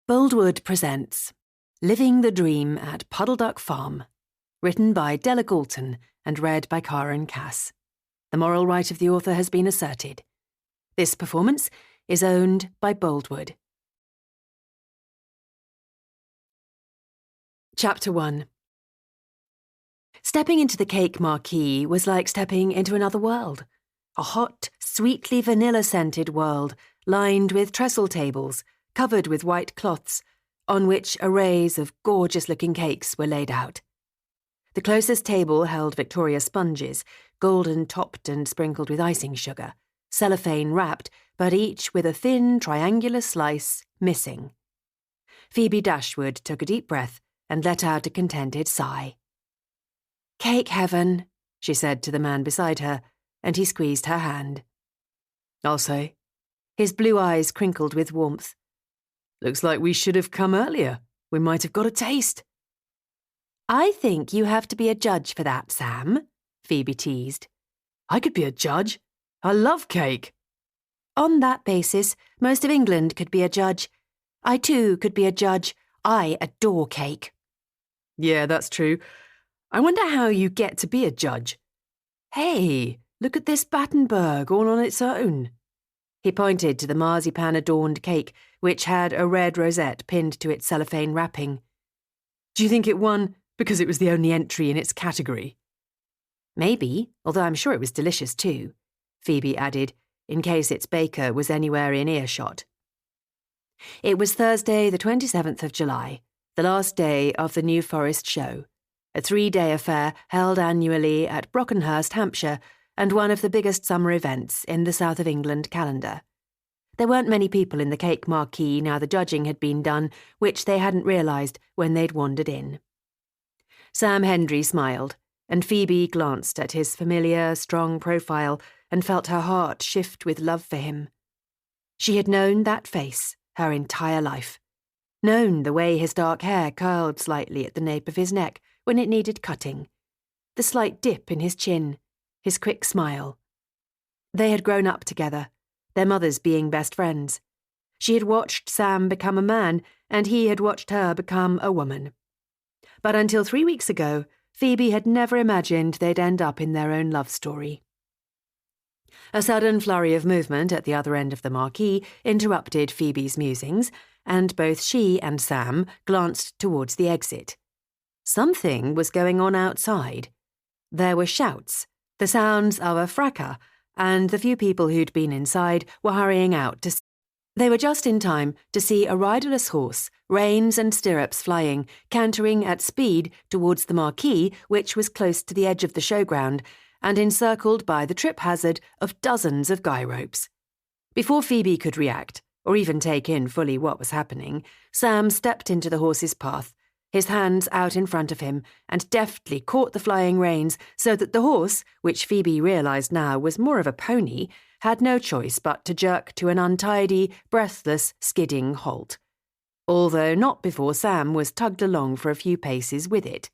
Boldwood presents Living the Dream at Puddleduck Farm, written by Della Galton and read by Karen Cass. The moral right of the author has been asserted. This performance is owned by Boldwood. Chapter 1. Stepping into the cake marquee was like stepping into another world. A hot, sweetly vanilla-scented world, lined with trestle tables, covered with white cloths, on which arrays of gorgeous-looking cakes were laid out. The closest table held Victoria sponges, golden-topped and sprinkled with icing sugar, cellophane-wrapped, but each with a thin, triangular slice missing. Phoebe Dashwood took a deep breath and let out a contented sigh. "Cake heaven," she said to the man beside her, and he squeezed her hand. "I'll say." His blue eyes crinkled with warmth. "Looks like we should have come earlier. We might have got a taste." "I think you have to be a judge for that, Sam," Phoebe teased. "I could be a judge. I love cake." "On that basis, most of England could be a judge. I too could be a judge. I adore cake." "Yeah, that's true. I wonder how you get to be a judge. Hey, look at this Battenberg all on its own." He pointed to the marzipan-adorned cake, which had a red rosette pinned to its cellophane wrapping. "Do you think it won because it was the only entry in its category?" "Maybe, although I'm sure it was delicious too," Phoebe added, in case its baker was anywhere in earshot. It was Thursday, the 27th of July, the last day of the New Forest Show, a 3-day affair held annually at Brockenhurst, Hampshire, and one of the biggest summer events in the South of England calendar. There weren't many people in the cake marquee now the judging had been done, which they hadn't realised when they'd wandered in. Sam Hendry smiled, and Phoebe glanced at his familiar, strong profile and felt her heart shift with love for him. She had known that face her entire life, known the way his dark hair curled slightly at the nape of his neck when it needed cutting, the slight dip in his chin, his quick smile. They had grown up together, their mothers being best friends. She had watched Sam become a man, and he had watched her become a woman. But until 3 weeks ago, Phoebe had never imagined they'd end up in their own love story. A sudden flurry of movement at the other end of the marquee interrupted Phoebe's musings, and both she and Sam glanced towards the exit. Something was going on outside. There were shouts, the sounds of a fracas, and the few people who'd been inside were hurrying out to see. They were just in time to see a riderless horse, reins and stirrups flying, cantering at speed towards the marquee, which was close to the edge of the showground, and encircled by the trip hazard of dozens of guy ropes. Before Phoebe could react, or even take in fully what was happening, Sam stepped into the horse's path, his hands out in front of him, and deftly caught the flying reins so that the horse, which Phoebe realised now was more of a pony, had no choice but to jerk to an untidy, breathless, skidding halt, although not before Sam was tugged along for a few paces with it.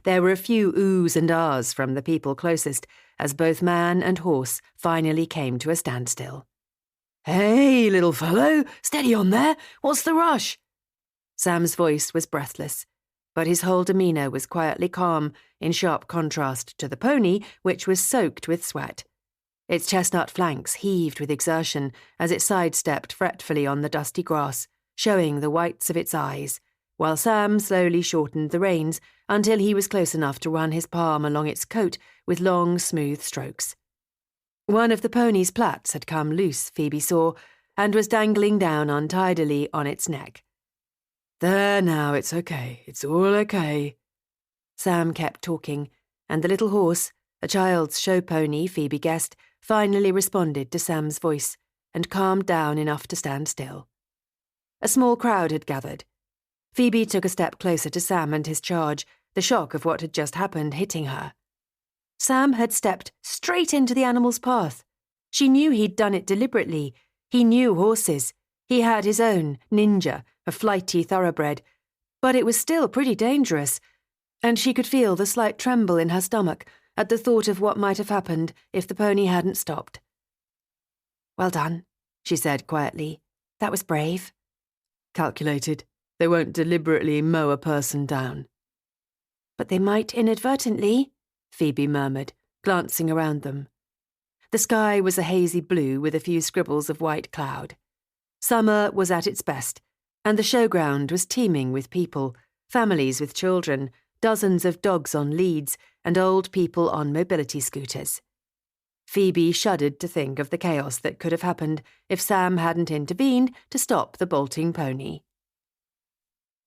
There were a few oohs and ahs from the people closest as both man and horse finally came to a standstill. "Hey, little fellow, steady on there! What's the rush?" Sam's voice was breathless, but his whole demeanour was quietly calm, in sharp contrast to the pony, which was soaked with sweat. Its chestnut flanks heaved with exertion as it sidestepped fretfully on the dusty grass, showing the whites of its eyes, while Sam slowly shortened the reins until he was close enough to run his palm along its coat with long, smooth strokes. One of the pony's plaits had come loose, Phoebe saw, and was dangling down untidily on its neck. "There now, it's okay. It's all okay." Sam kept talking, and the little horse, a child's show pony, Phoebe guessed, finally responded to Sam's voice and calmed down enough to stand still. A small crowd had gathered. Phoebe took a step closer to Sam and his charge, the shock of what had just happened hitting her. Sam had stepped straight into the animal's path. She knew he'd done it deliberately. He knew horses. He had his own, Ninja, a flighty thoroughbred, but it was still pretty dangerous, and she could feel the slight tremble in her stomach at the thought of what might have happened if the pony hadn't stopped. "Well done," she said quietly. "That was brave." Calculated. They won't deliberately mow a person down. But they might inadvertently, Phoebe murmured, glancing around them. The sky was a hazy blue with a few scribbles of white cloud. Summer was at its best, and the showground was teeming with people, families with children, dozens of dogs on leads, and old people on mobility scooters. Phoebe shuddered to think of the chaos that could have happened if Sam hadn't intervened to stop the bolting pony.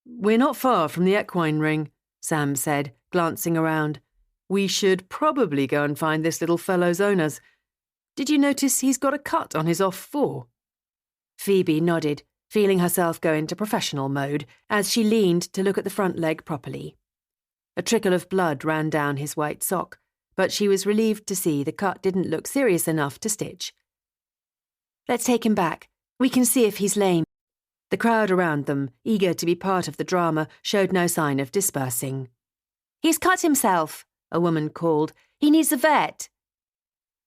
"We're not far from the equine ring," Sam said, glancing around. "We should probably go and find this little fellow's owners. Did you notice he's got a cut on his off fore?" Phoebe nodded, feeling herself go into professional mode as she leaned to look at the front leg properly. A trickle of blood ran down his white sock, but she was relieved to see the cut didn't look serious enough to stitch. "Let's take him back. We can see if he's lame." The crowd around them, eager to be part of the drama, showed no sign of dispersing. "He's cut himself," a woman called. "He needs a vet."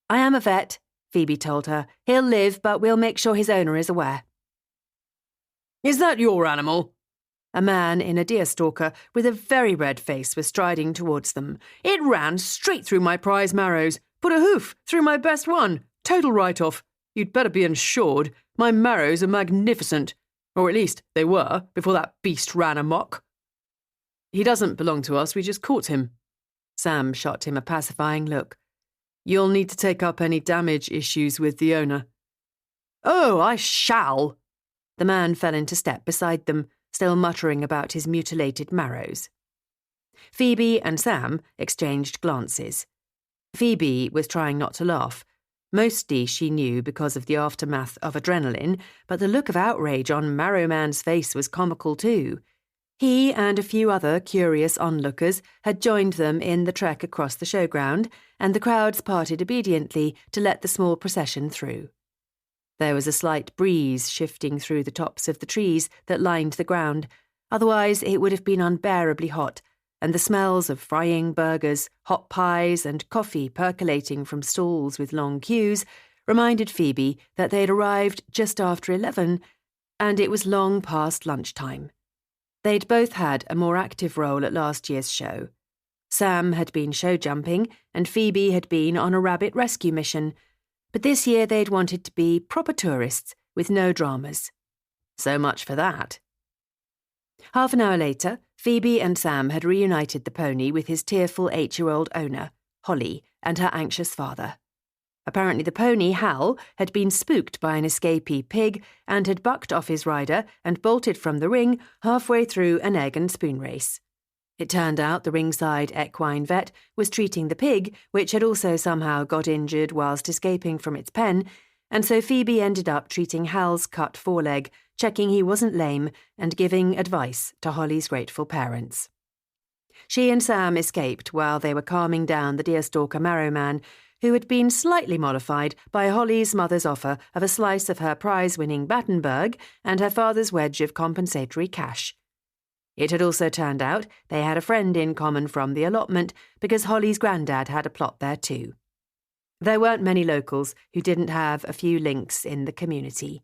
"I am a vet," Phoebe told her. "He'll live, but we'll make sure his owner is aware." "Is that your animal?" A man in a deerstalker with a very red face was striding towards them. "It ran straight through my prize marrows. Put a hoof through my best one. Total write-off. You'd better be insured. My marrows are magnificent. Or at least they were, before that beast ran amok." "He doesn't belong to us, we just caught him." Sam shot him a pacifying look. "You'll need to take up any damage issues with the owner." "Oh, I shall." The man fell into step beside them, still muttering about his mutilated marrows. Phoebe and Sam exchanged glances. Phoebe was trying not to laugh. Mostly she knew because of the aftermath of adrenaline, but the look of outrage on Marrow Man's face was comical too. He and a few other curious onlookers had joined them in the trek across the showground, and the crowds parted obediently to let the small procession through. There was a slight breeze shifting through the tops of the trees that lined the ground, otherwise it would have been unbearably hot, and the smells of frying burgers, hot pies, and coffee percolating from stalls with long queues reminded Phoebe that they had arrived just after 11, and it was long past lunchtime. They'd both had a more active role at last year's show. Sam had been show jumping, and Phoebe had been on a rabbit rescue mission, but this year they'd wanted to be proper tourists with no dramas. So much for that. Half an hour later, Phoebe and Sam had reunited the pony with his tearful 8-year-old owner, Holly, and her anxious father. Apparently the pony, Hal, had been spooked by an escapee pig and had bucked off his rider and bolted from the ring halfway through an egg and spoon race. It turned out the ringside equine vet was treating the pig, which had also somehow got injured whilst escaping from its pen, and so Phoebe ended up treating Hal's cut foreleg, checking he wasn't lame, and giving advice to Holly's grateful parents. She and Sam escaped while they were calming down the deerstalker Marrowman, who had been slightly mollified by Holly's mother's offer of a slice of her prize-winning Battenberg and her father's wedge of compensatory cash. It had also turned out they had a friend in common from the allotment because Holly's granddad had a plot there too. There weren't many locals who didn't have a few links in the community.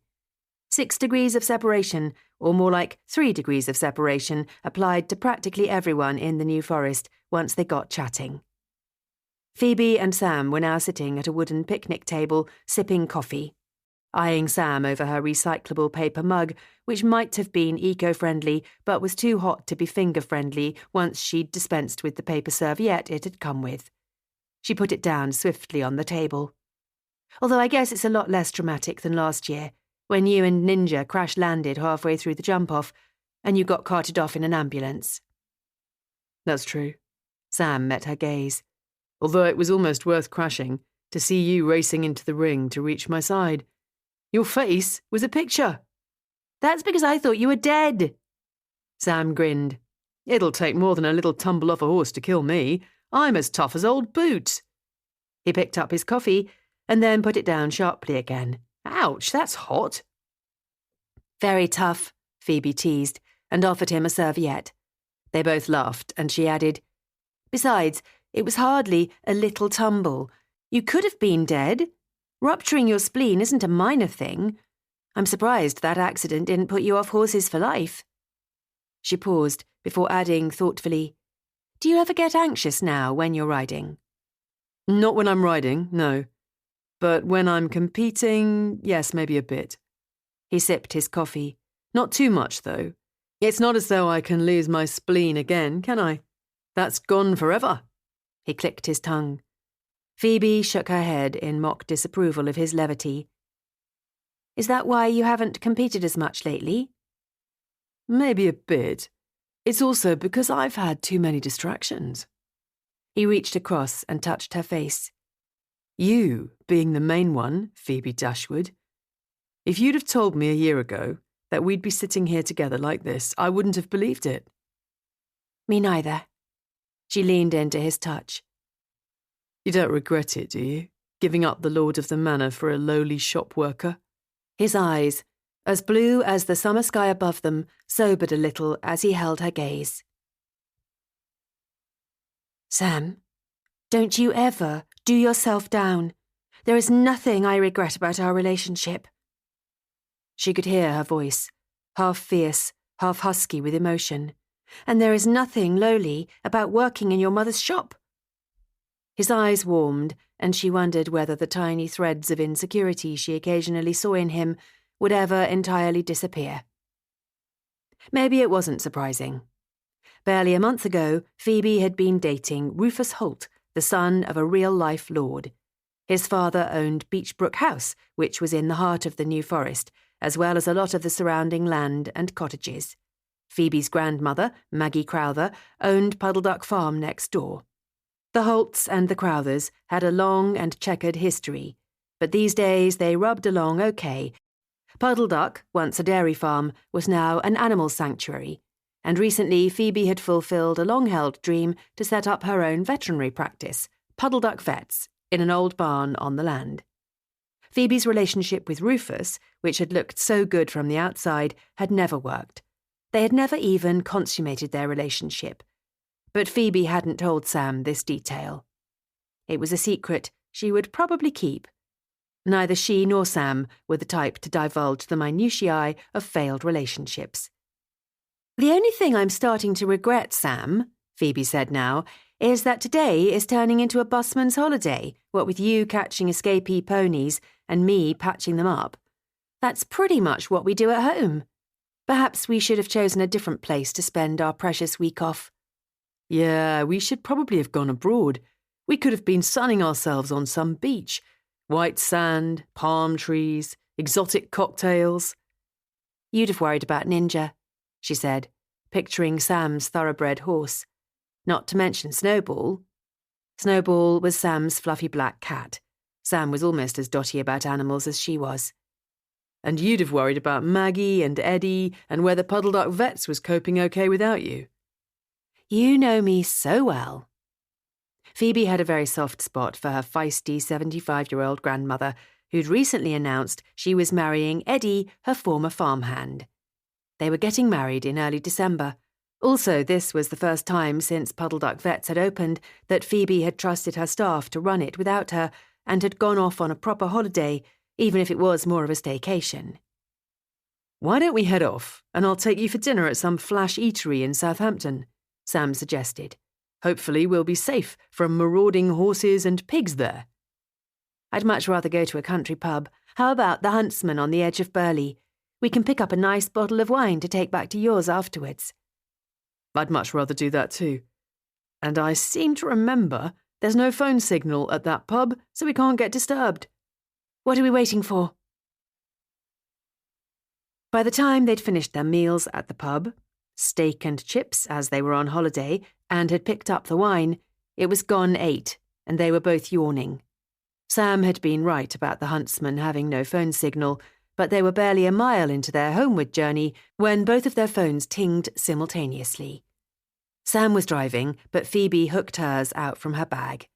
6 degrees of separation, or more like 3 degrees of separation, applied to practically everyone in the New Forest once they got chatting. Phoebe and Sam were now sitting at a wooden picnic table, sipping coffee, eyeing Sam over her recyclable paper mug, which might have been eco-friendly but was too hot to be finger-friendly once she'd dispensed with the paper serviette it had come with. She put it down swiftly on the table. "Although I guess it's a lot less dramatic than last year, when you and Ninja crash-landed halfway through the jump-off, and you got carted off in an ambulance." "That's true." Sam met her gaze. "Although it was almost worth crashing to see you racing into the ring to reach my side. Your face was a picture." "That's because I thought you were dead." Sam grinned. "It'll take more than a little tumble off a horse to kill me. I'm as tough as old boots." He picked up his coffee and then put it down sharply again. "Ouch, that's hot." "Very tough," Phoebe teased, and offered him a serviette. They both laughed, and she added, "Besides, it was hardly a little tumble. You could have been dead. Rupturing your spleen isn't a minor thing. I'm surprised that accident didn't put you off horses for life. She paused before adding thoughtfully, Do you ever get anxious now when you're riding? Not when I'm riding, no. But when I'm competing, yes, maybe a bit. He sipped his coffee. Not too much, though. It's not as though I can lose my spleen again, can I? That's gone forever. He clicked his tongue. Phoebe shook her head in mock disapproval of his levity. Is that why you haven't competed as much lately? Maybe a bit. It's also because I've had too many distractions. He reached across and touched her face. You being the main one, Phoebe Dashwood. If you'd have told me a year ago that we'd be sitting here together like this, I wouldn't have believed it. Me neither. She leaned into his touch. You don't regret it, do you? Giving up the lord of the manor for a lowly shop worker? His eyes, as blue as the summer sky above them, sobered a little as he held her gaze. Sam, don't you ever do yourself down. There is nothing I regret about our relationship. She could hear her voice, half fierce, half husky with emotion. And there is nothing lowly about working in your mother's shop. His eyes warmed, and she wondered whether the tiny threads of insecurity she occasionally saw in him would ever entirely disappear. Maybe it wasn't surprising. Barely a month ago, Phoebe had been dating Rufus Holt, the son of a real-life lord. His father owned Beechbrook House, which was in the heart of the New Forest, as well as a lot of the surrounding land and cottages. Phoebe's grandmother, Maggie Crowther, owned Puddleduck Farm next door. The Holts and the Crowthers had a long and checkered history, but these days they rubbed along okay. Puddleduck, once a dairy farm, was now an animal sanctuary, and recently Phoebe had fulfilled a long-held dream to set up her own veterinary practice, Puddleduck Vets, in an old barn on the land. Phoebe's relationship with Rufus, which had looked so good from the outside, had never worked. They had never even consummated their relationship. But Phoebe hadn't told Sam this detail. It was a secret she would probably keep. Neither she nor Sam were the type to divulge the minutiae of failed relationships. The only thing I'm starting to regret, Sam, Phoebe said now, is that today is turning into a busman's holiday, what with you catching escapee ponies and me patching them up. That's pretty much what we do at home. Perhaps we should have chosen a different place to spend our precious week off. Yeah, we should probably have gone abroad. We could have been sunning ourselves on some beach. White sand, palm trees, exotic cocktails. You'd have worried about Ninja, she said, picturing Sam's thoroughbred horse. Not to mention Snowball. Snowball was Sam's fluffy black cat. Sam was almost as dotty about animals as she was. And you'd have worried about Maggie and Eddie and whether Puddleduck Vets was coping okay without you. You know me so well. Phoebe had a very soft spot for her feisty 75-year-old grandmother, who'd recently announced she was marrying Eddie, her former farmhand. They were getting married in early December. Also, this was the first time since Puddleduck Vets had opened that Phoebe had trusted her staff to run it without her and had gone off on a proper holiday, even if it was more of a staycation. Why don't we head off, and I'll take you for dinner at some flash eatery in Southampton, Sam suggested. Hopefully we'll be safe from marauding horses and pigs there. I'd much rather go to a country pub. How about the Huntsman on the edge of Burley? We can pick up a nice bottle of wine to take back to yours afterwards. I'd much rather do that too. And I seem to remember there's no phone signal at that pub, so we can't get disturbed. What are we waiting for? By the time they'd finished their meals at the pub, steak and chips as they were on holiday, and had picked up the wine, it was gone 8, and they were both yawning. Sam had been right about the Huntsman having no phone signal, but they were barely a mile into their homeward journey when both of their phones tinged simultaneously. Sam was driving, but Phoebe hooked hers out from her bag.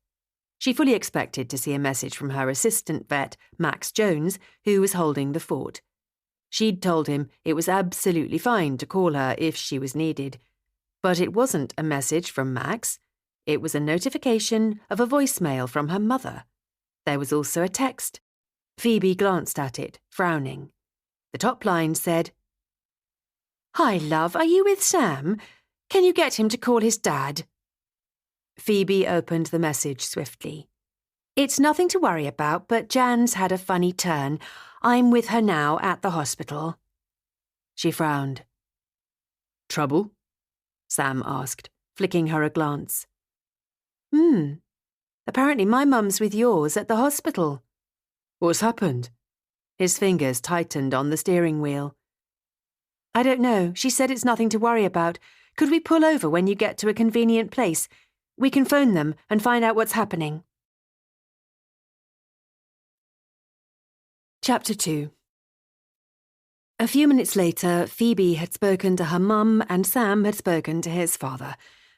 She fully expected to see a message from her assistant vet, Max Jones, who was holding the fort. She'd told him it was absolutely fine to call her if she was needed. But it wasn't a message from Max. It was a notification of a voicemail from her mother. There was also a text. Phoebe glanced at it, frowning. The top line said, "Hi, love, are you with Sam? Can you get him to call his dad?" Phoebe opened the message swiftly. "It's nothing to worry about, but Jan's had a funny turn. I'm with her now at the hospital." She frowned. "Trouble?" Sam asked, flicking her a glance. Apparently my mum's with yours at the hospital." "What's happened?" His fingers tightened on the steering wheel. "I don't know. She said it's nothing to worry about. Could we pull over when you get to a convenient place? We can phone them and find out what's happening." Chapter 2. A few minutes later, Phoebe had spoken to her mum and Sam had spoken to his father,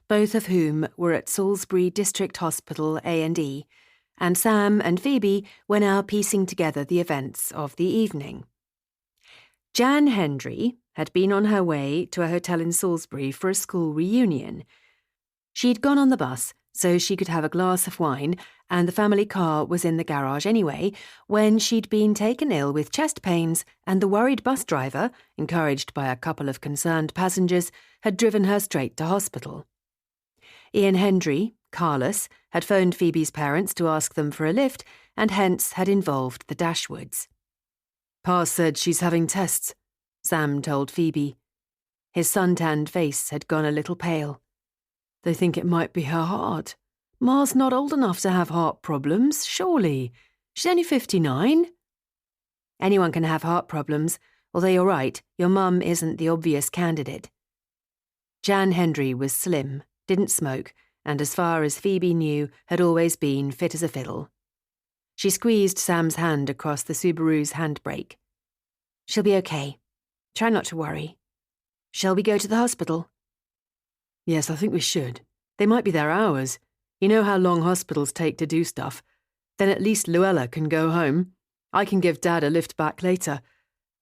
both of whom were at Salisbury District Hospital A&E, and Sam and Phoebe were now piecing together the events of the evening. Jan Hendry had been on her way to a hotel in Salisbury for a school reunion. She'd gone on the bus so she could have a glass of wine, and the family car was in the garage anyway, when she'd been taken ill with chest pains, and the worried bus driver, encouraged by a couple of concerned passengers, had driven her straight to hospital. Ian Hendry, carless, had phoned Phoebe's parents to ask them for a lift, and hence had involved the Dashwoods. "Pa said she's having tests," Sam told Phoebe. His suntanned face had gone a little pale. "They think it might be her heart. Ma's not old enough to have heart problems, surely. She's only 59. "Anyone can have heart problems, although you're right, your mum isn't the obvious candidate." Jan Hendry was slim, didn't smoke, and as far as Phoebe knew, had always been fit as a fiddle. She squeezed Sam's hand across the Subaru's handbrake. "She'll be okay. Try not to worry. Shall we go to the hospital?" "Yes, I think we should. They might be there hours. You know how long hospitals take to do stuff. Then at least Luella can go home. I can give Dad a lift back later.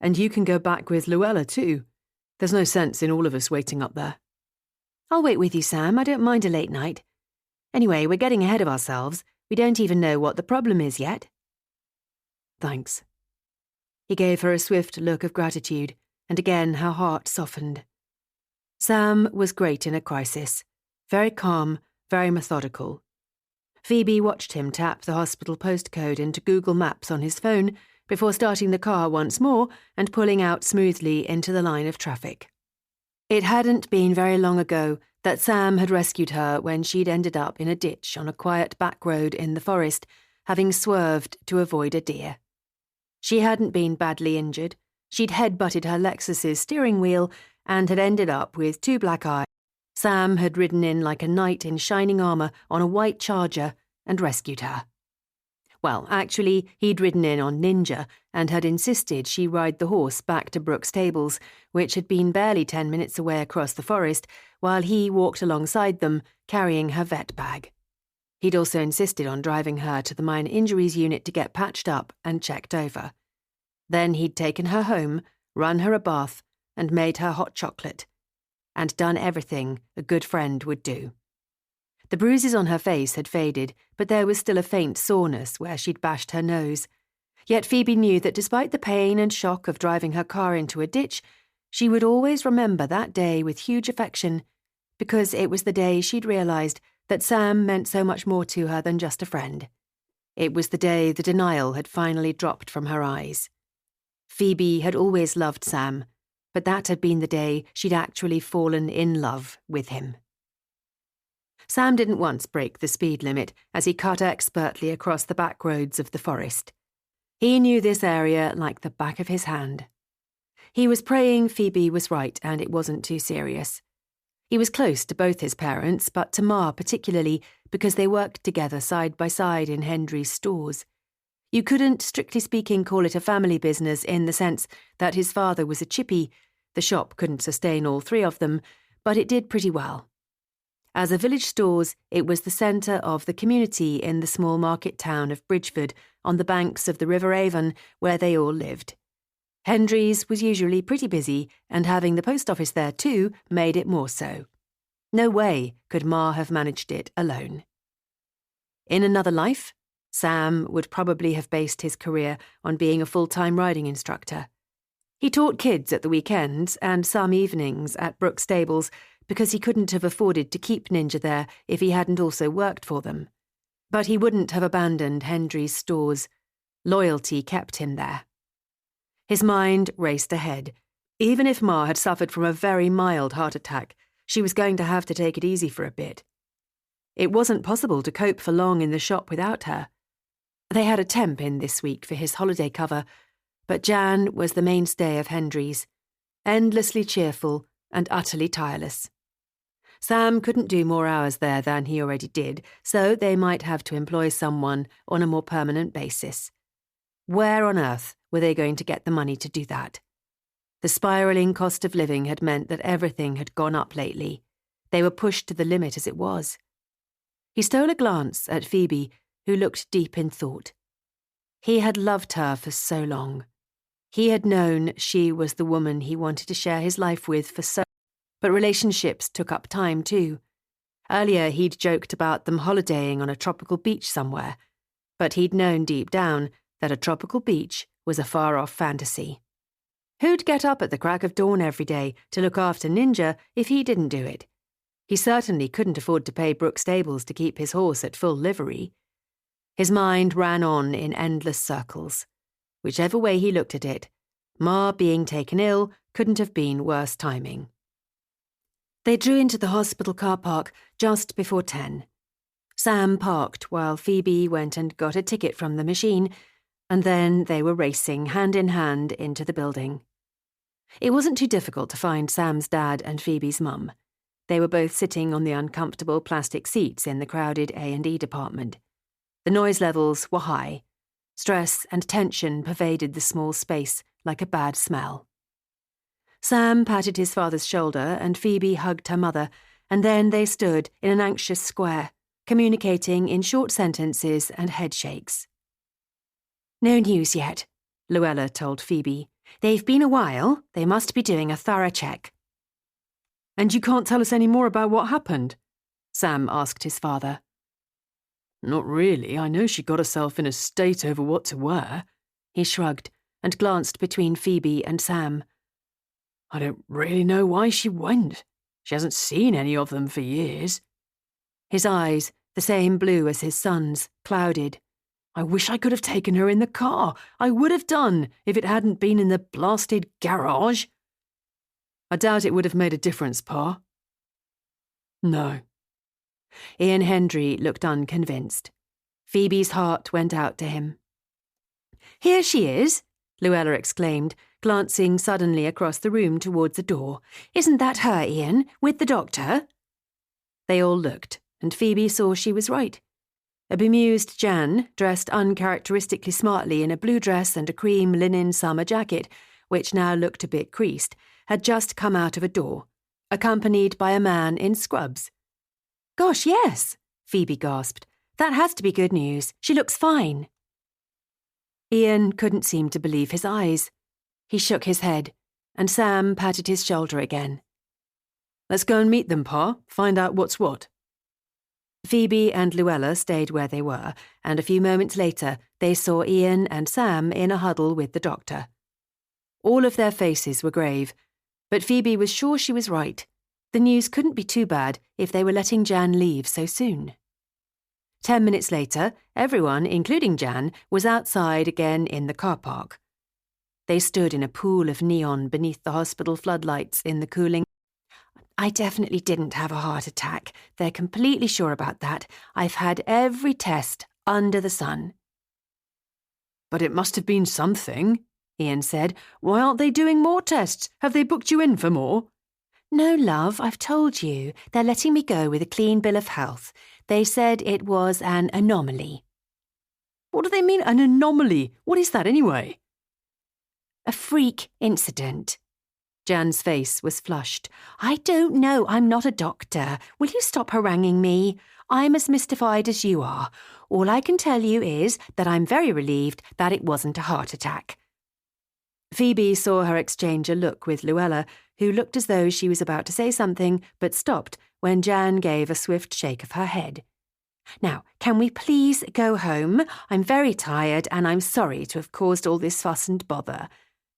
And you can go back with Luella too. There's no sense in all of us waiting up there." "I'll wait with you, Sam. I don't mind a late night. Anyway, we're getting ahead of ourselves. We don't even know what the problem is yet." "Thanks." He gave her a swift look of gratitude, and again her heart softened. Sam was great in a crisis. Very calm, very methodical. Phoebe watched him tap the hospital postcode into Google Maps on his phone before starting the car once more and pulling out smoothly into the line of traffic. It hadn't been very long ago that Sam had rescued her when she'd ended up in a ditch on a quiet back road in the forest, having swerved to avoid a deer. She hadn't been badly injured. She'd head-butted her Lexus's steering wheel and had ended up with 2 black eyes. Sam had ridden in like a knight in shining armour on a white charger and rescued her. Well, actually, he'd ridden in on Ninja and had insisted she ride the horse back to Brooks' stables, which had been barely 10 minutes away across the forest, while he walked alongside them, carrying her vet bag. He'd also insisted on driving her to the minor injuries unit to get patched up and checked over. Then he'd taken her home, run her a bath, and made her hot chocolate, and done everything a good friend would do. The bruises on her face had faded, but there was still a faint soreness where she'd bashed her nose. Yet Phoebe knew that despite the pain and shock of driving her car into a ditch, she would always remember that day with huge affection, because it was the day she'd realised that Sam meant so much more to her than just a friend. It was the day the denial had finally dropped from her eyes. Phoebe had always loved Sam, but that had been the day she'd actually fallen in love with him. Sam didn't once break the speed limit as he cut expertly across the back roads of the forest. He knew this area like the back of his hand. He was praying Phoebe was right and it wasn't too serious. He was close to both his parents, but to Ma particularly because they worked together side by side in Hendry's stores. You couldn't, strictly speaking, call it a family business in the sense that his father was a chippy. The shop couldn't sustain all 3 of them, but it did pretty well. As a village stores, it was the centre of the community in the small market town of Bridgeford on the banks of the River Avon where they all lived. Hendry's was usually pretty busy, and having the post office there too made it more so. No way could Ma have managed it alone. In another life, Sam would probably have based his career on being a full-time riding instructor. He taught kids at the weekends and some evenings at Brook Stables because he couldn't have afforded to keep Ninja there if he hadn't also worked for them. But he wouldn't have abandoned Hendry's stores. Loyalty kept him there. His mind raced ahead. Even if Ma had suffered from a very mild heart attack, she was going to have to take it easy for a bit. It wasn't possible to cope for long in the shop without her. They had a temp in this week for his holiday cover, but Jan was the mainstay of Hendry's, endlessly cheerful and utterly tireless. Sam couldn't do more hours there than he already did, so they might have to employ someone on a more permanent basis. Where on earth were they going to get the money to do that? The spiralling cost of living had meant that everything had gone up lately. They were pushed to the limit as it was. He stole a glance at Phoebe, who looked deep in thought. He had loved her for so long. He had known she was the woman he wanted to share his life with for so long. But relationships took up time too. Earlier he'd joked about them holidaying on a tropical beach somewhere, but he'd known deep down that a tropical beach was a far-off fantasy. Who'd get up at the crack of dawn every day to look after Ninja if he didn't do it? He certainly couldn't afford to pay Brook Stables to keep his horse at full livery. His mind ran on in endless circles. Whichever way he looked at it, Ma being taken ill couldn't have been worse timing. They drew into the hospital car park just before 10. Sam parked while Phoebe went and got a ticket from the machine, and then they were racing hand in hand into the building. It wasn't too difficult to find Sam's dad and Phoebe's mum. They were both sitting on the uncomfortable plastic seats in the crowded A&E department. The noise levels were high. Stress and tension pervaded the small space like a bad smell. Sam patted his father's shoulder and Phoebe hugged her mother, and then they stood in an anxious square, communicating in short sentences and headshakes. "No news yet," Luella told Phoebe. "They've been a while. They must be doing a thorough check." "And you can't tell us any more about what happened?" Sam asked his father. "Not really. I know she got herself in a state over what to wear." He shrugged and glanced between Phoebe and Sam. "I don't really know why she went. She hasn't seen any of them for years." His eyes, the same blue as his son's, clouded. "I wish I could have taken her in the car. I would have done, if it hadn't been in the blasted garage." "I doubt it would have made a difference, Pa." "No." Ian Hendry looked unconvinced. Phoebe's heart went out to him. "Here she is," Luella exclaimed, glancing suddenly across the room towards the door. "Isn't that her, Ian, with the doctor?" They all looked, and Phoebe saw she was right. A bemused Jan, dressed uncharacteristically smartly in a blue dress and a cream linen summer jacket, which now looked a bit creased, had just come out of a door, accompanied by a man in scrubs. "Gosh, yes," Phoebe gasped. "That has to be good news. She looks fine." Ian couldn't seem to believe his eyes. He shook his head, and Sam patted his shoulder again. "Let's go and meet them, Pa. Find out what's what." Phoebe and Luella stayed where they were, and a few moments later they saw Ian and Sam in a huddle with the doctor. All of their faces were grave, but Phoebe was sure she was right. The news couldn't be too bad if they were letting Jan leave so soon. 10 minutes later, everyone, including Jan, was outside again in the car park. They stood in a pool of neon beneath the hospital floodlights in the cooling. "I definitely didn't have a heart attack. They're completely sure about that. I've had every test under the sun." "But it must have been something," Ian said. "Why aren't they doing more tests? Have they booked you in for more?" "No, love, I've told you. They're letting me go with a clean bill of health. They said it was an anomaly." "What do they mean, an anomaly? What is that anyway?" "A freak incident." Jan's face was flushed. "I don't know. I'm not a doctor. Will you stop haranguing me? I'm as mystified as you are. All I can tell you is that I'm very relieved that it wasn't a heart attack." Phoebe saw her exchange a look with Luella, who looked as though she was about to say something, but stopped when Jan gave a swift shake of her head. "Now, can we please go home? I'm very tired, and I'm sorry to have caused all this fuss and bother."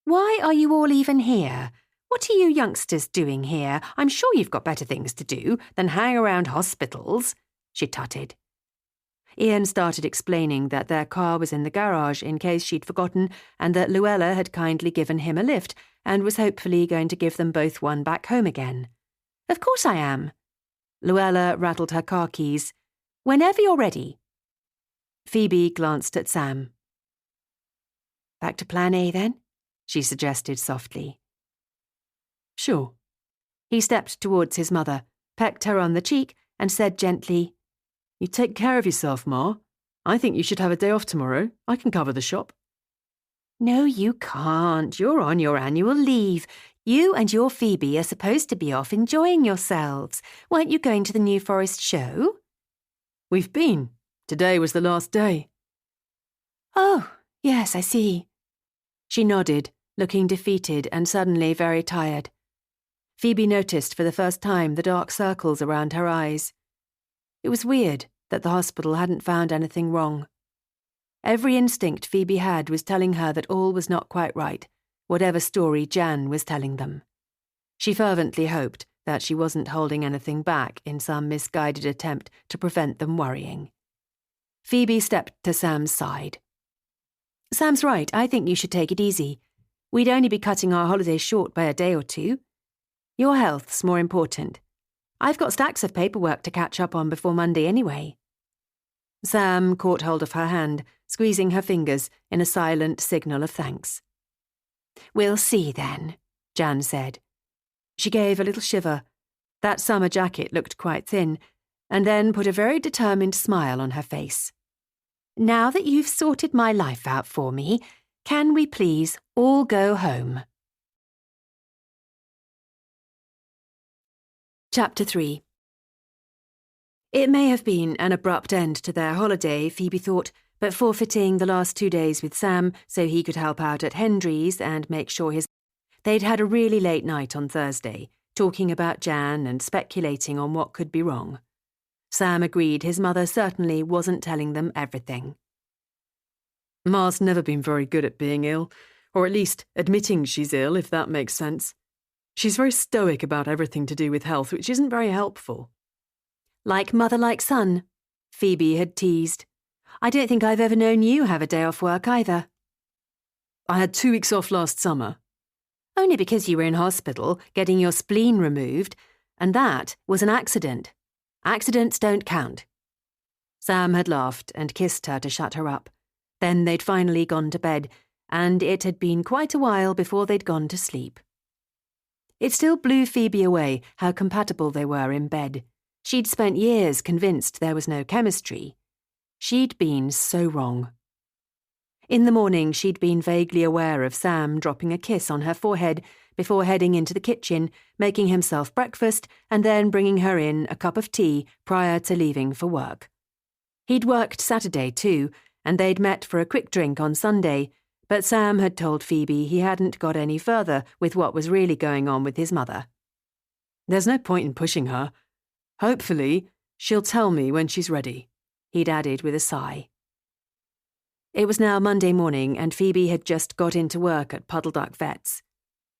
Why are you all even here? What are you youngsters doing here? I'm sure you've got better things to do than hang around hospitals, she tutted. Ian started explaining that their car was in the garage in case she'd forgotten and that Luella had kindly given him a lift and was hopefully going to give them both one back home again. Of course I am. Luella rattled her car keys. Whenever you're ready. Phoebe glanced at Sam. Back to plan A then? She suggested softly. Sure. He stepped towards his mother, pecked her on the cheek, and said gently, You take care of yourself, Ma. I think you should have a day off tomorrow. I can cover the shop. No, you can't. You're on your annual leave. You and your Phoebe are supposed to be off enjoying yourselves. Weren't you going to the New Forest show? We've been. Today was the last day. Oh, yes, I see. She nodded, looking defeated and suddenly very tired. Phoebe noticed for the first time the dark circles around her eyes. It was weird that the hospital hadn't found anything wrong. Every instinct Phoebe had was telling her that all was not quite right, whatever story Jan was telling them. She fervently hoped that she wasn't holding anything back in some misguided attempt to prevent them worrying. Phoebe stepped to Sam's side. Sam's right, I think you should take it easy. We'd only be cutting our holiday short by a day or two. Your health's more important. I've got stacks of paperwork to catch up on before Monday anyway. Sam caught hold of her hand, squeezing her fingers in a silent signal of thanks. We'll see then, Jan said. She gave a little shiver. That summer jacket looked quite thin, and then put a very determined smile on her face. Now that you've sorted my life out for me, can we please all go home? Chapter 3. It may have been an abrupt end to their holiday, Phoebe thought, but forfeiting the last 2 days with Sam so he could help out at Hendry's and make sure they'd had a really late night on Thursday, talking about Jan and speculating on what could be wrong. Sam agreed his mother certainly wasn't telling them everything. Ma's never been very good at being ill, or at least admitting she's ill, if that makes sense. She's very stoic about everything to do with health, which isn't very helpful. Like mother, like son, Phoebe had teased. I don't think I've ever known you have a day off work either. I had 2 weeks off last summer. Only because you were in hospital getting your spleen removed, and that was an accident. Accidents don't count. Sam had laughed and kissed her to shut her up. Then they'd finally gone to bed, and it had been quite a while before they'd gone to sleep. It still blew Phoebe away how compatible they were in bed. She'd spent years convinced there was no chemistry. She'd been so wrong. In the morning, she'd been vaguely aware of Sam dropping a kiss on her forehead before heading into the kitchen, making himself breakfast, and then bringing her in a cup of tea prior to leaving for work. He'd worked Saturday too, and they'd met for a quick drink on Sunday, but Sam had told Phoebe he hadn't got any further with what was really going on with his mother. There's no point in pushing her. Hopefully, she'll tell me when she's ready, he'd added with a sigh. It was now Monday morning, and Phoebe had just got into work at Puddleduck Vets.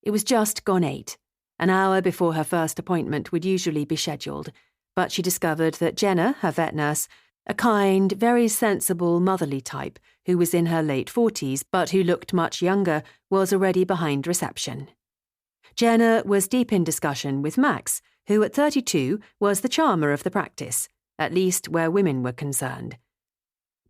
It was just gone 8, an hour before her first appointment would usually be scheduled, but she discovered that Jenna, her vet nurse, a kind, very sensible, motherly type who was in her late 40s but who looked much younger, was already behind reception. Jenna was deep in discussion with Max, who at 32 was the charmer of the practice, at least where women were concerned.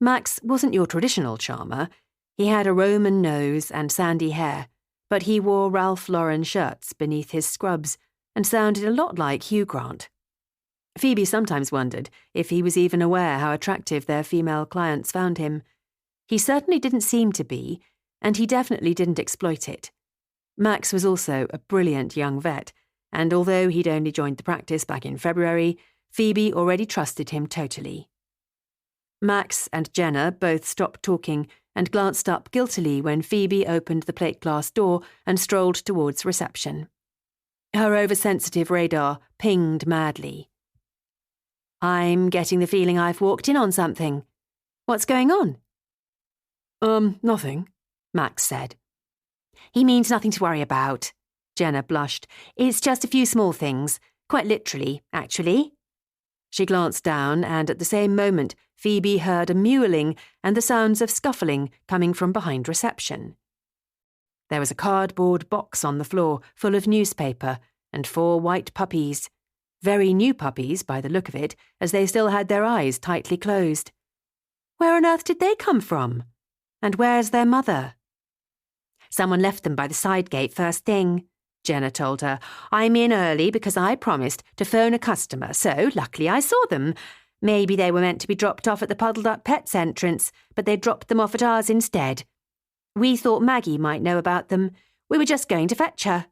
Max wasn't your traditional charmer. He had a Roman nose and sandy hair, but he wore Ralph Lauren shirts beneath his scrubs and sounded a lot like Hugh Grant. Phoebe sometimes wondered if he was even aware how attractive their female clients found him. He certainly didn't seem to be, and he definitely didn't exploit it. Max was also a brilliant young vet, and although he'd only joined the practice back in February, Phoebe already trusted him totally. Max and Jenna both stopped talking and glanced up guiltily when Phoebe opened the plate glass door and strolled towards reception. Her oversensitive radar pinged madly. I'm getting the feeling I've walked in on something. What's going on? Nothing, Max said. He means nothing to worry about. Jenna blushed. It's just a few small things. Quite literally, actually. She glanced down, and at the same moment, Phoebe heard a mewling and the sounds of scuffling coming from behind reception. There was a cardboard box on the floor full of newspaper and 4 white puppies. Very new puppies, by the look of it, as they still had their eyes tightly closed. Where on earth did they come from? And where's their mother? Someone left them by the side gate first thing, Jenna told her. I'm in early because I promised to phone a customer, so luckily I saw them. Maybe they were meant to be dropped off at the Puddleduck Pets entrance, but they dropped them off at ours instead. We thought Maggie might know about them. We were just going to fetch her.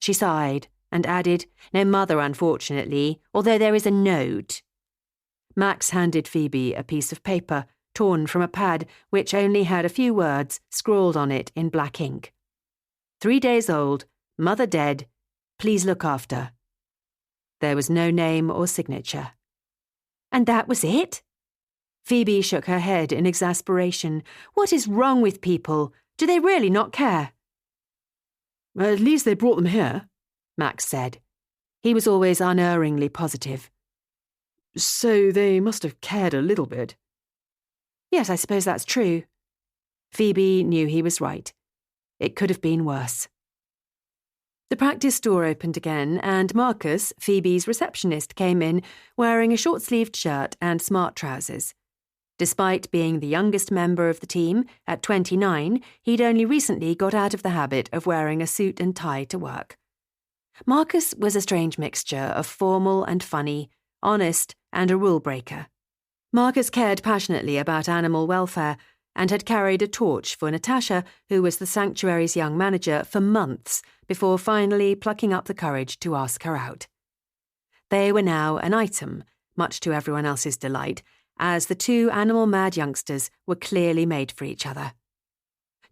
She sighed and added, no mother, unfortunately, although there is a note. Max handed Phoebe a piece of paper, torn from a pad which only had a few words scrawled on it in black ink. 3 days old, mother dead, please look after. There was no name or signature. And that was it? Phoebe shook her head in exasperation. What is wrong with people? Do they really not care? At least they brought them here, Max said. He was always unerringly positive. So they must have cared a little bit. Yes, I suppose that's true. Phoebe knew he was right. It could have been worse. The practice door opened again, and Marcus, Phoebe's receptionist, came in wearing a short-sleeved shirt and smart trousers. Despite being the youngest member of the team, at 29, he'd only recently got out of the habit of wearing a suit and tie to work. Marcus was a strange mixture of formal and funny, honest and a rule-breaker. Marcus cared passionately about animal welfare and had carried a torch for Natasha, who was the sanctuary's young manager, for months before finally plucking up the courage to ask her out. They were now an item, much to everyone else's delight, as the 2 animal-mad youngsters were clearly made for each other.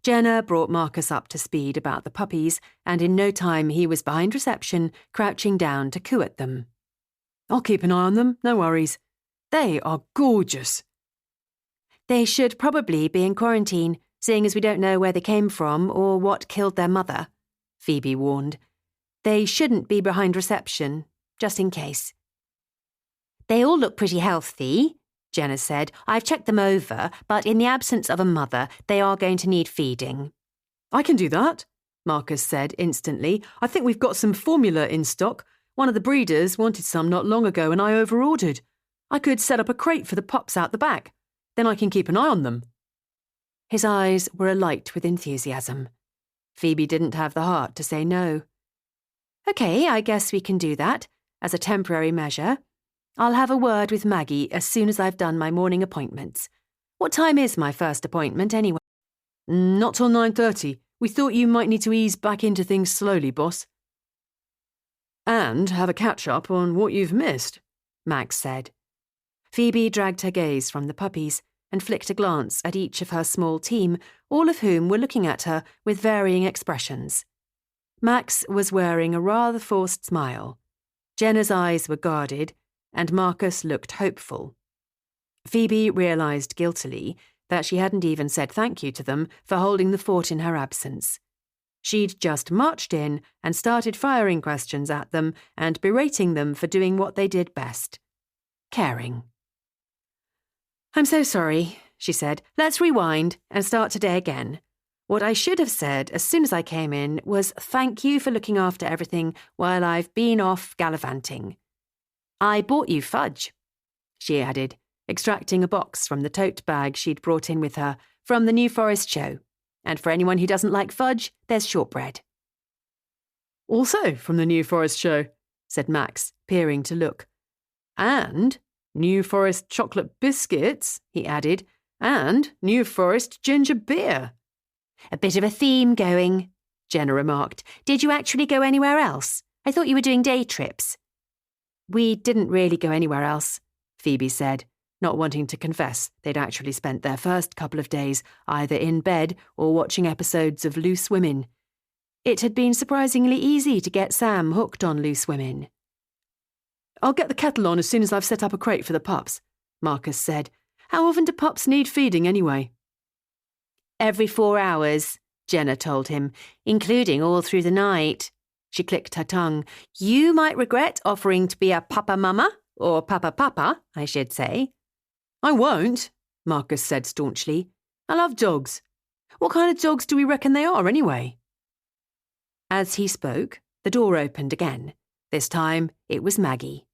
Jenna brought Marcus up to speed about the puppies, and in no time he was behind reception, crouching down to coo at them. I'll keep an eye on them, no worries. They are gorgeous. They should probably be in quarantine, seeing as we don't know where they came from or what killed their mother, Phoebe warned. They shouldn't be behind reception, just in case. They all look pretty healthy, Jenna said. I've checked them over, but in the absence of a mother, they are going to need feeding. I can do that, Marcus said instantly. I think we've got some formula in stock. One of the breeders wanted some not long ago and I overordered. I could set up a crate for the pups out the back. Then I can keep an eye on them. His eyes were alight with enthusiasm. Phoebe didn't have the heart to say no. Okay, I guess we can do that, as a temporary measure. I'll have a word with Maggie as soon as I've done my morning appointments. What time is my first appointment, anyway? Not till 9:30. We thought you might need to ease back into things slowly, boss. And have a catch-up on what you've missed, Max said. Phoebe dragged her gaze from the puppies and flicked a glance at each of her small team, all of whom were looking at her with varying expressions. Max was wearing a rather forced smile. Jenna's eyes were guarded, and Marcus looked hopeful. Phoebe realised guiltily that she hadn't even said thank you to them for holding the fort in her absence. She'd just marched in and started firing questions at them and berating them for doing what they did best. Caring. I'm so sorry, she said. Let's rewind and start today again. What I should have said as soon as I came in was thank you for looking after everything while I've been off gallivanting. I bought you fudge, she added, extracting a box from the tote bag she'd brought in with her from the New Forest show. And for anyone who doesn't like fudge, there's shortbread. Also from the New Forest show, said Max, peering to look. And New Forest chocolate biscuits, he added, and New Forest ginger beer. A bit of a theme going, Jenna remarked. Did you actually go anywhere else? I thought you were doing day trips. We didn't really go anywhere else, Phoebe said, not wanting to confess they'd actually spent their first couple of days either in bed or watching episodes of Loose Women. It had been surprisingly easy to get Sam hooked on Loose Women. I'll get the kettle on as soon as I've set up a crate for the pups, Marcus said. How often do pups need feeding anyway? Every 4 hours, Jenna told him, including all through the night. She clicked her tongue. You might regret offering to be a papa-mama, or papa-papa, I should say. I won't, Marcus said staunchly. I love dogs. What kind of dogs do we reckon they are, anyway? As he spoke, the door opened again. This time, it was Maggie.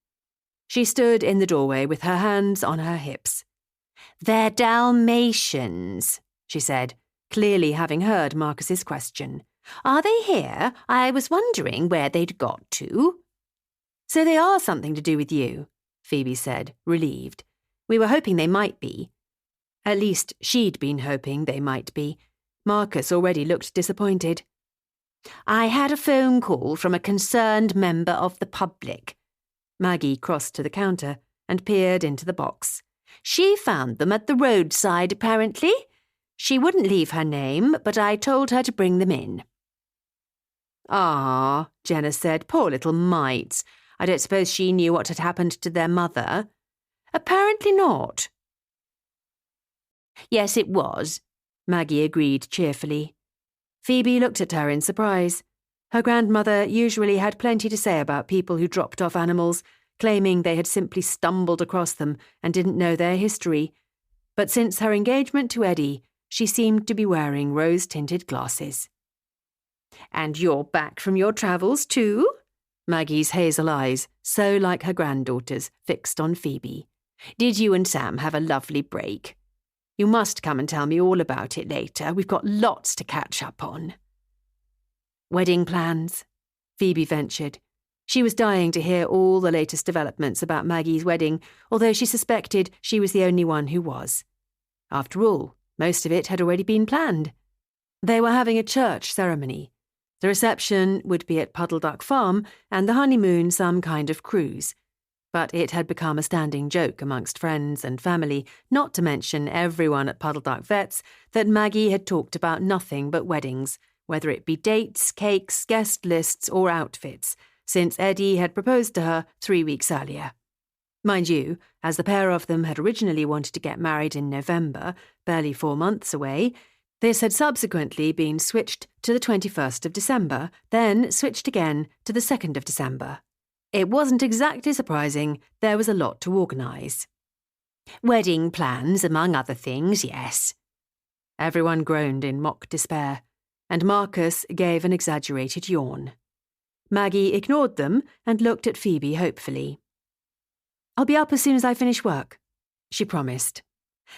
She stood in the doorway with her hands on her hips. They're Dalmatians, she said, clearly having heard Marcus's question. Are they here? I was wondering where they'd got to. So they are something to do with you, Phoebe said, relieved. We were hoping they might be. At least she'd been hoping they might be. Marcus already looked disappointed. I had a phone call from a concerned member of the public. Maggie crossed to the counter and peered into the box. She found them at the roadside, apparently. She wouldn't leave her name, but I told her to bring them in. Ah, Jenna said, poor little mites. I don't suppose she knew what had happened to their mother. Apparently not. Yes, it was, Maggie agreed cheerfully. Phoebe looked at her in surprise. Her grandmother usually had plenty to say about people who dropped off animals, claiming they had simply stumbled across them and didn't know their history. But since her engagement to Eddie, she seemed to be wearing rose-tinted glasses. And you're back from your travels too? Maggie's hazel eyes, so like her granddaughter's, fixed on Phoebe. Did you and Sam have a lovely break? You must come and tell me all about it later. We've got lots to catch up on. Wedding plans? Phoebe ventured. She was dying to hear all the latest developments about Maggie's wedding, although she suspected she was the only one who was. After all, most of it had already been planned. They were having a church ceremony. The reception would be at Puddleduck Farm, and the honeymoon some kind of cruise. But it had become a standing joke amongst friends and family, not to mention everyone at Puddleduck Vets, that Maggie had talked about nothing but weddings, whether it be dates, cakes, guest lists, or outfits, since Eddie had proposed to her 3 weeks earlier. Mind you, as the pair of them had originally wanted to get married in November, barely 4 months away, this had subsequently been switched to the 21st of December, then switched again to the 2nd of December. It wasn't exactly surprising. There was a lot to organise. Wedding plans, among other things, yes. Everyone groaned in mock despair, and Marcus gave an exaggerated yawn. Maggie ignored them and looked at Phoebe hopefully. I'll be up as soon as I finish work, she promised.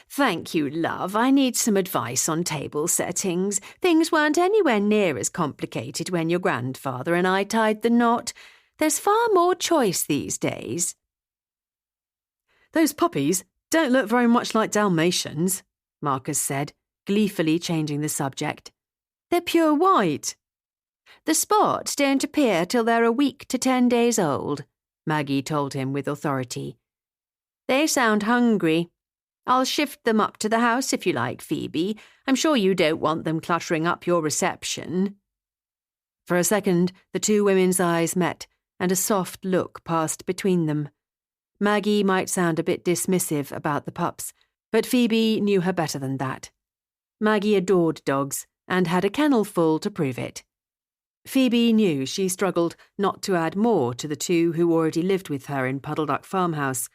Thank you, love. I need some advice on table settings. Things weren't anywhere near as complicated when your grandfather and I tied the knot. There's far more choice these days. Those puppies don't look very much like Dalmatians, Marcus said, gleefully changing the subject. They're pure white. The spots don't appear till they're a week to 10 days old, Maggie told him with authority. They sound hungry. I'll shift them up to the house if you like, Phoebe. I'm sure you don't want them cluttering up your reception. For a second, the two women's eyes met, and a soft look passed between them. Maggie might sound a bit dismissive about the pups, but Phoebe knew her better than that. Maggie adored dogs, and had a kennel full to prove it. Phoebe knew she struggled not to add more to the two who already lived with her in Puddleduck Farmhouse,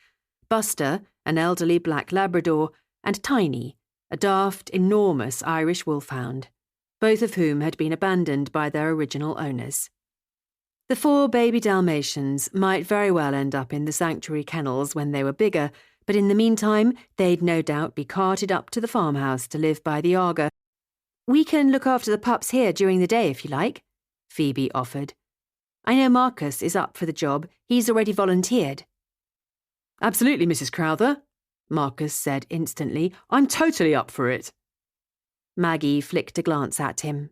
Buster, an elderly black Labrador, and Tiny, a daft, enormous Irish wolfhound, both of whom had been abandoned by their original owners. The 4 baby Dalmatians might very well end up in the sanctuary kennels when they were bigger, but in the meantime they'd no doubt be carted up to the farmhouse to live by the Aga. We can look after the pups here during the day if you like, Phoebe offered. I know Marcus is up for the job. He's already volunteered. Absolutely, Mrs. Crowther, Marcus said instantly. I'm totally up for it. Maggie flicked a glance at him.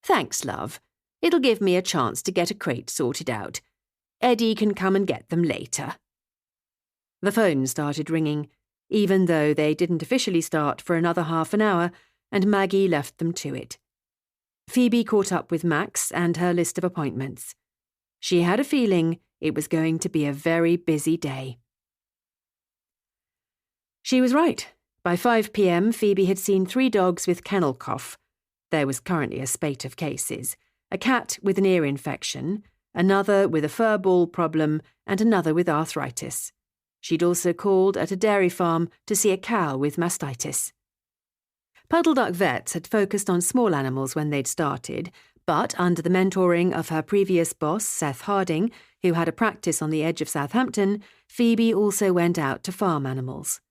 Thanks, love. It'll give me a chance to get a crate sorted out. Eddie can come and get them later. The phone started ringing, even though they didn't officially start for another half an hour, and Maggie left them to it. Phoebe caught up with Max and her list of appointments. She had a feeling it was going to be a very busy day. She was right. By 5 p.m, Phoebe had seen 3 dogs with kennel cough. There was currently a spate of cases, a cat with an ear infection, another with a fur ball problem, and another with arthritis. She'd also called at a dairy farm to see a cow with mastitis. Puddleduck Vets had focused on small animals when they'd started, but under the mentoring of her previous boss, Seth Harding, who had a practice on the edge of Southampton, Phoebe also went out to farm animals.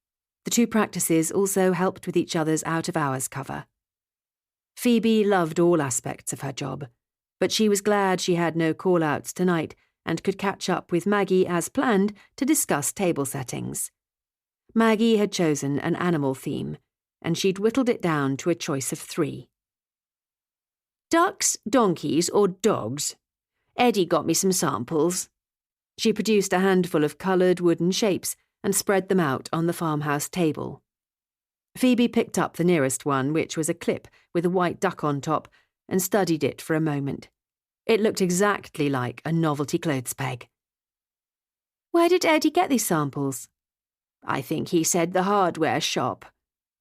The two practices also helped with each other's out-of-hours cover. Phoebe loved all aspects of her job, but she was glad she had no call-outs tonight and could catch up with Maggie as planned to discuss table settings. Maggie had chosen an animal theme, and she'd whittled it down to a choice of 3. Ducks, donkeys, or dogs? Eddie got me some samples. She produced a handful of coloured wooden shapes and spread them out on the farmhouse table. Phoebe picked up the nearest one, which was a clip with a white duck on top, and studied it for a moment. It looked exactly like a novelty clothes peg. Where did Eddie get these samples? I think he said the hardware shop.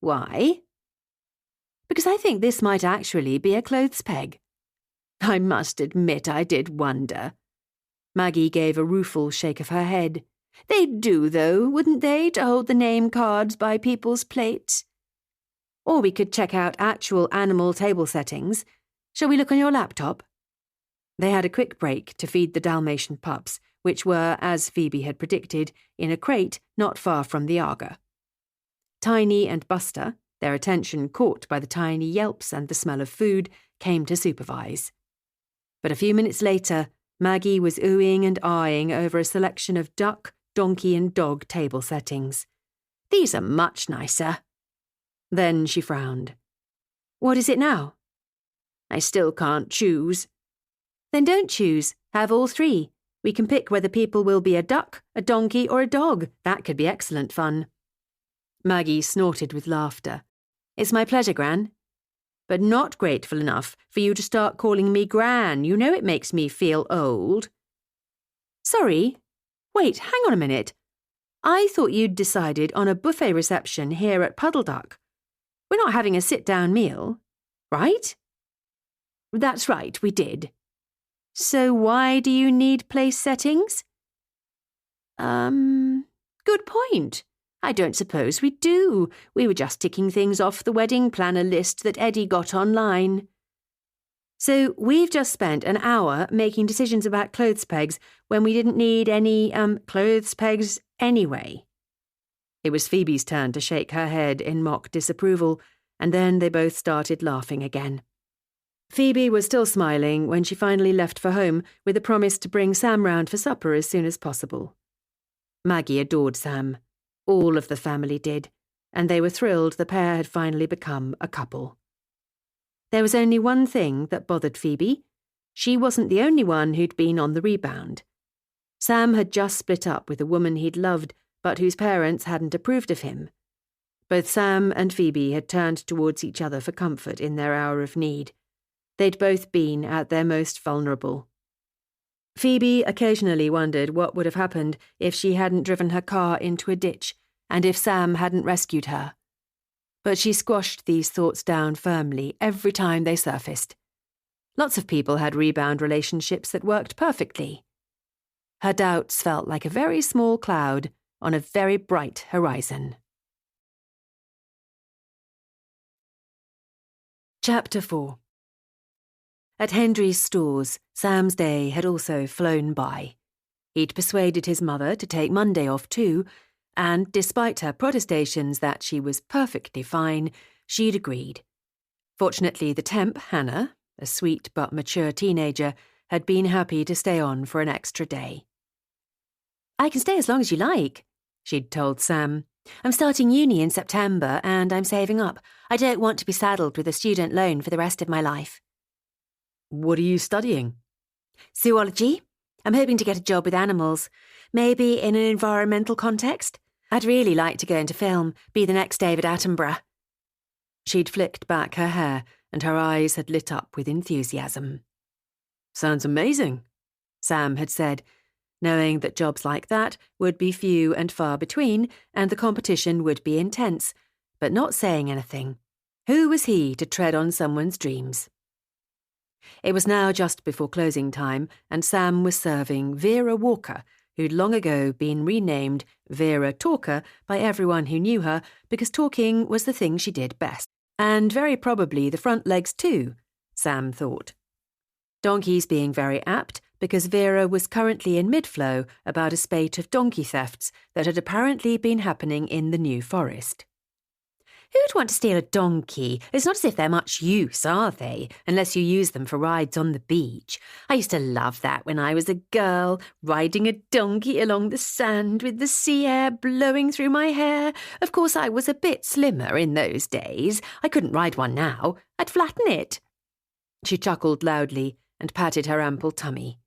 Why? Because I think this might actually be a clothes peg. I must admit I did wonder. Maggie gave a rueful shake of her head. They'd do, though, wouldn't they, to hold the name cards by people's plates? Or we could check out actual animal table settings. Shall we look on your laptop? They had a quick break to feed the Dalmatian pups, which were, as Phoebe had predicted, in a crate not far from the Aga. Tiny and Buster, their attention caught by the tiny yelps and the smell of food, came to supervise. But a few minutes later, Maggie was oohing and eyeing over a selection of duck, donkey and dog table settings. These are much nicer. Then she frowned. What is it now? I still can't choose. Then don't choose. Have all 3. We can pick whether people will be a duck, a donkey or a dog. That could be excellent fun. Maggie snorted with laughter. It's my pleasure, Gran. But not grateful enough for you to start calling me Gran. You know it makes me feel old. Sorry. Wait, hang on a minute. I thought you'd decided on a buffet reception here at Puddleduck. We're not having a sit-down meal, right? That's right, we did. So why do you need place settings? Good point. I don't suppose we do. We were just ticking things off the wedding planner list that Eddie got online. So we've just spent an hour making decisions about clothes pegs when we didn't need any, clothes pegs anyway. It was Phoebe's turn to shake her head in mock disapproval, and then they both started laughing again. Phoebe was still smiling when she finally left for home with a promise to bring Sam round for supper as soon as possible. Maggie adored Sam. All of the family did, and they were thrilled the pair had finally become a couple. There was only one thing that bothered Phoebe. She wasn't the only one who'd been on the rebound. Sam had just split up with a woman he'd loved, but whose parents hadn't approved of him. Both Sam and Phoebe had turned towards each other for comfort in their hour of need. They'd both been at their most vulnerable. Phoebe occasionally wondered what would have happened if she hadn't driven her car into a ditch and if Sam hadn't rescued her. But she squashed these thoughts down firmly every time they surfaced. Lots of people had rebound relationships that worked perfectly. Her doubts felt like a very small cloud on a very bright horizon. Chapter 4. At Hendry's stores, Sam's day had also flown by. He'd persuaded his mother to take Monday off too, and despite her protestations that she was perfectly fine, she'd agreed. Fortunately, the temp, Hannah, a sweet but mature teenager, had been happy to stay on for an extra day. I can stay as long as you like, she'd told Sam. I'm starting uni in September and I'm saving up. I don't want to be saddled with a student loan for the rest of my life. What are you studying? Zoology. I'm hoping to get a job with animals, maybe in an environmental context. I'd really like to go into film, be the next David Attenborough. She'd flicked back her hair and her eyes had lit up with enthusiasm. Sounds amazing, Sam had said, knowing that jobs like that would be few and far between and the competition would be intense, but not saying anything. Who was he to tread on someone's dreams? It was now just before closing time, and Sam was serving Vera Walker, who'd long ago been renamed Vera Talker by everyone who knew her because talking was the thing she did best. And very probably the front legs too, Sam thought. Donkeys being very apt because Vera was currently in mid-flow about a spate of donkey thefts that had apparently been happening in the New Forest. Who'd want to steal a donkey? It's not as if they're much use, are they? Unless you use them for rides on the beach. I used to love that when I was a girl, riding a donkey along the sand with the sea air blowing through my hair. Of course, I was a bit slimmer in those days. I couldn't ride one now. I'd flatten it. She chuckled loudly and patted her ample tummy.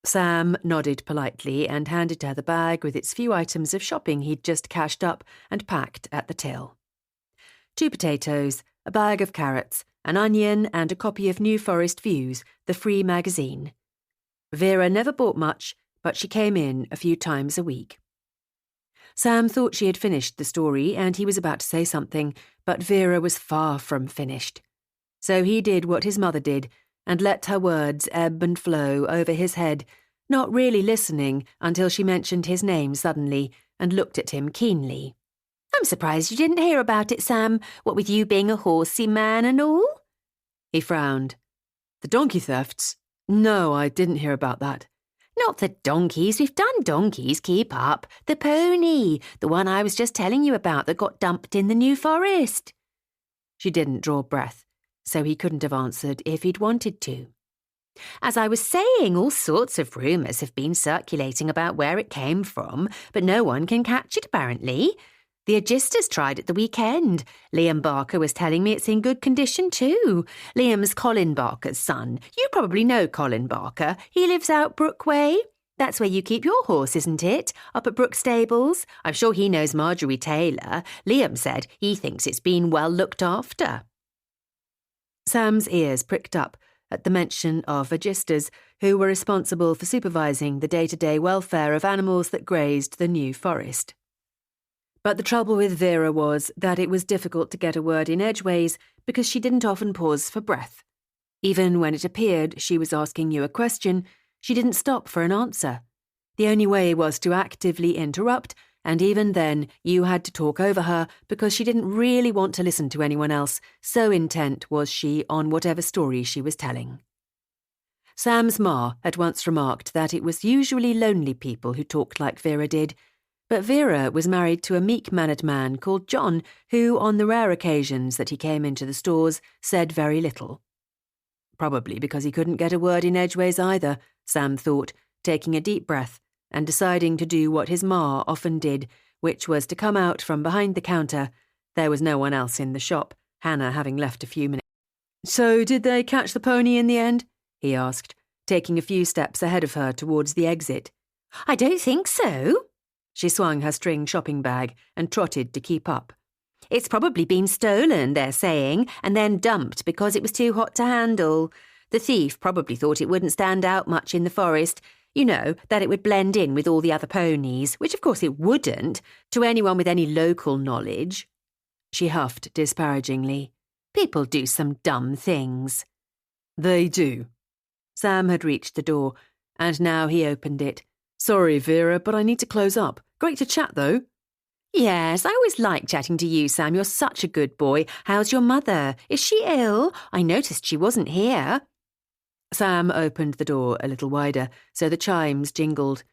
Sam nodded politely and handed her the bag with its few items of shopping he'd just cashed up and packed at the till. 2 potatoes, a bag of carrots, an onion and a copy of New Forest Views, the free magazine. Vera never bought much, but she came in a few times a week. Sam thought she had finished the story and he was about to say something, but Vera was far from finished. So he did what his mother did and let her words ebb and flow over his head, not really listening until she mentioned his name suddenly and looked at him keenly. I'm surprised you didn't hear about it, Sam, what with you being a horsey man and all. He frowned. The donkey thefts? No, I didn't hear about that. Not the donkeys. We've done donkeys, keep up. The pony, the one I was just telling you about that got dumped in the New Forest. She didn't draw breath, so he couldn't have answered if he'd wanted to. As I was saying, all sorts of rumours have been circulating about where it came from, but no one can catch it, apparently. The Agisters tried at the weekend. Liam Barker was telling me it's in good condition too. Liam's Colin Barker's son. You probably know Colin Barker. He lives out Brook Way. That's where you keep your horse, isn't it? Up at Brook Stables. I'm sure he knows Marjorie Taylor. Liam said he thinks it's been well looked after. Sam's ears pricked up at the mention of Agisters, who were responsible for supervising the day-to-day welfare of animals that grazed the New Forest. But the trouble with Vera was that it was difficult to get a word in edgeways because she didn't often pause for breath. Even when it appeared she was asking you a question, she didn't stop for an answer. The only way was to actively interrupt, and even then you had to talk over her because she didn't really want to listen to anyone else, so intent was she on whatever story she was telling. Sam's ma had once remarked that it was usually lonely people who talked like Vera did, but Vera was married to a meek-mannered man called John, who, on the rare occasions that he came into the stores, said very little. Probably because he couldn't get a word in edgeways either, Sam thought, taking a deep breath and deciding to do what his ma often did, which was to come out from behind the counter. There was no one else in the shop, Hannah having left a few minutes. So did they catch the pony in the end? He asked, taking a few steps ahead of her towards the exit. I don't think so. She swung her string shopping bag and trotted to keep up. It's probably been stolen, they're saying, and then dumped because it was too hot to handle. The thief probably thought it wouldn't stand out much in the forest. You know, that it would blend in with all the other ponies, which of course it wouldn't, to anyone with any local knowledge. She huffed disparagingly. People do some dumb things. They do. Sam had reached the door, and now he opened it. Sorry, Vera, but I need to close up. Great to chat, though. Yes, I always like chatting to you, Sam. You're such a good boy. How's your mother? Is she ill? I noticed she wasn't here. Sam opened the door a little wider, so the chimes jingled.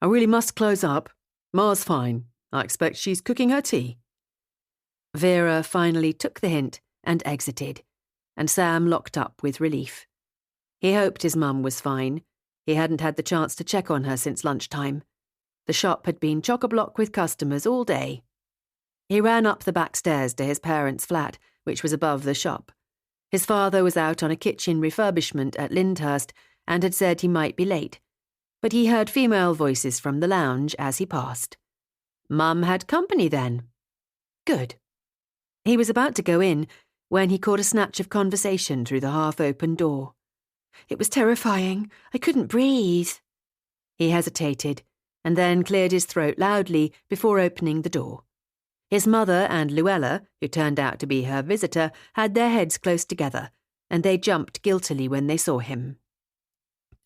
I really must close up. Ma's fine. I expect she's cooking her tea. Vera finally took the hint and exited, and Sam locked up with relief. He hoped his mum was fine. He hadn't had the chance to check on her since lunchtime. The shop had been chock-a-block with customers all day. He ran up the back stairs to his parents' flat, which was above the shop. His father was out on a kitchen refurbishment at Lyndhurst and had said he might be late, but he heard female voices from the lounge as he passed. Mum had company then. Good. He was about to go in when he caught a snatch of conversation through the half-open door. It was terrifying. I couldn't breathe. He hesitated and then cleared his throat loudly before opening the door. His mother and Luella, who turned out to be her visitor, had their heads close together, and they jumped guiltily when they saw him.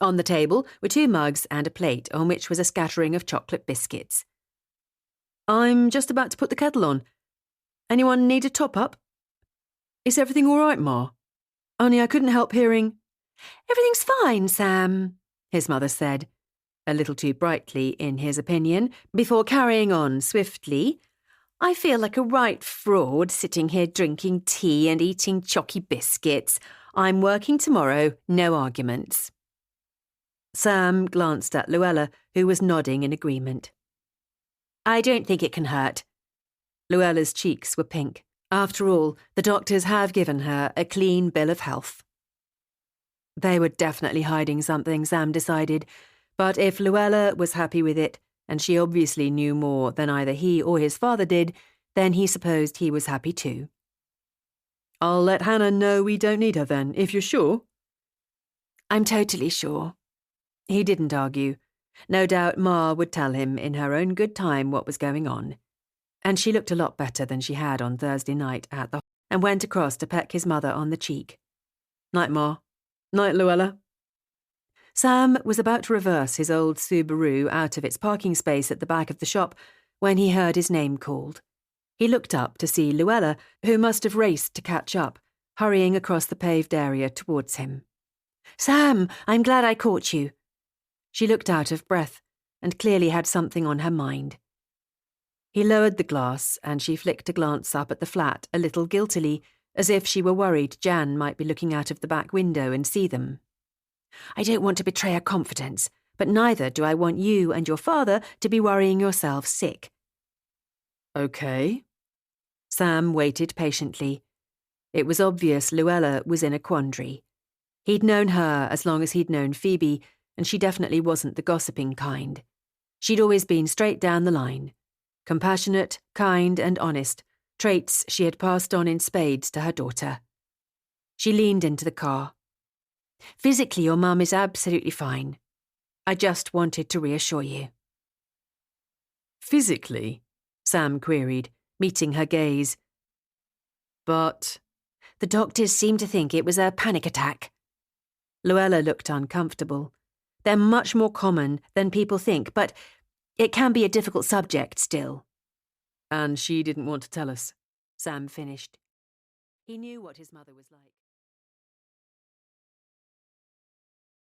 On the table were 2 mugs and a plate on which was a scattering of chocolate biscuits. I'm just about to put the kettle on. Anyone need a top-up? Is everything all right, Ma? Only I couldn't help hearing... Everything's fine, Sam, his mother said, a little too brightly in his opinion, before carrying on swiftly. I feel like a right fraud sitting here drinking tea and eating chalky biscuits. I'm working tomorrow, no arguments. Sam glanced at Luella, who was nodding in agreement. I don't think it can hurt. Luella's cheeks were pink. After all, the doctors have given her a clean bill of health. They were definitely hiding something, Sam decided, but if Luella was happy with it, and she obviously knew more than either he or his father did, then he supposed he was happy too. I'll let Hannah know we don't need her then, if you're sure. I'm totally sure. He didn't argue. No doubt Ma would tell him in her own good time what was going on. And she looked a lot better than she had on Thursday night at the and went across to peck his mother on the cheek. Night, Ma. Night, Luella. Sam was about to reverse his old Subaru out of its parking space at the back of the shop when he heard his name called. He looked up to see Luella, who must have raced to catch up, hurrying across the paved area towards him. Sam, I'm glad I caught you. She looked out of breath and clearly had something on her mind. He lowered the glass and she flicked a glance up at the flat a little guiltily, as if she were worried Jan might be looking out of the back window and see them. I don't want to betray her confidence, but neither do I want you and your father to be worrying yourselves sick. Okay. Sam waited patiently. It was obvious Luella was in a quandary. He'd known her as long as he'd known Phoebe, and she definitely wasn't the gossiping kind. She'd always been straight down the line. Compassionate, kind, and honest, traits she had passed on in spades to her daughter. She leaned into the car. Physically, your mum is absolutely fine. I just wanted to reassure you. Physically? Sam queried, meeting her gaze. But... The doctors seem to think it was a panic attack. Luella looked uncomfortable. They're much more common than people think, but it can be a difficult subject still. And she didn't want to tell us, Sam finished. He knew what his mother was like.